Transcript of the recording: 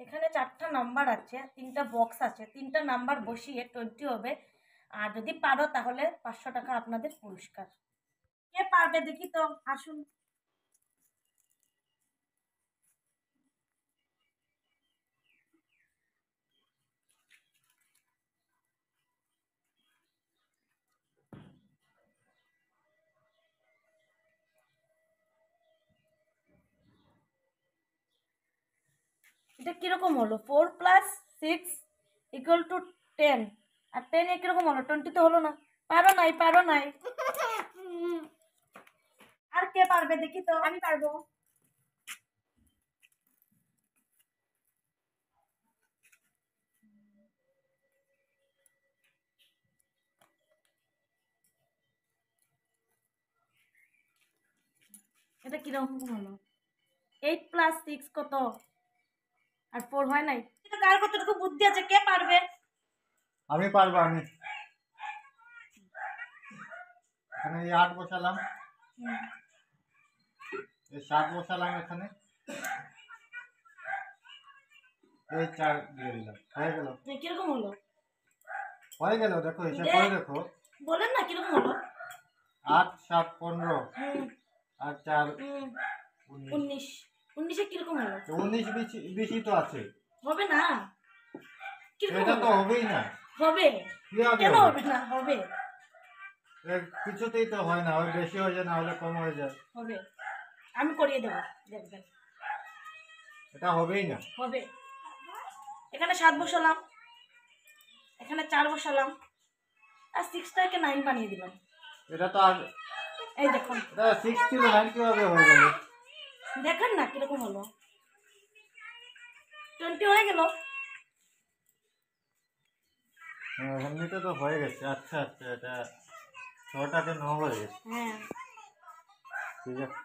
এখানে 4টা নাম্বার আছে, 3টা বক্স আছে, 3টা নাম্বার বসিয়ে 20 হবে। আর যদি পারো তাহলে 500 টাকা আপনাদের পুরস্কার। কে পারবে দেখি তো, আসুন। এটা কিরকম হলো? 4 + 6 = 10। আর 10 কিরকম হলো? 20 তো হলো না। পারো নাই, পারো নাই। আর কে পারবে দেখি তো? আমি পারবো। এটা কিরকম হলো? 8 + 6 কত? আর 4 হয় নাই। এটা কার কতটুকু বুদ্ধি আছে, কে পারবে? আমি পারবো। আমি এখানে এই 8 বসালাম, এই 7 বসালাম, এখানে এই 4 দিয়ে দিলাম। হয়ে গেল। কিরকম হলো? হয়ে গেল, দেখো হিসাব করে দেখো। বলেন না কিরকম হলো? 8 7 15 আর 4 19। 19 কিরকম হলো? 19 বেশি তো আছে। হবে না। এটা তো হবেই না। হবে। কেন হবে না? হবে। কিছুতেই তো হয় না, ওই বেশি হয়ে যায়, না হলে কম হয়ে যায়। হবে, আমি করিয়ে দেবো, দেখবেন। এটা হবেই না। হবে। এখানে 7 বসালাম, এখানে 4 বসালাম, আর 6টাকে 9 বানিয়ে দিলাম। এটা তো আর এই দেখুন, এটা 6 ছিল, 9 কিভাবে হয়ে গেল? দেখেন না কিরকম হলো? 20 হয়ে গেল। এমনিতে তো হয়ে গেছে। আচ্ছা আচ্ছা, এটা 6টাকে 9 হয়ে গেছে। হ্যাঁ, ঠিক আছে।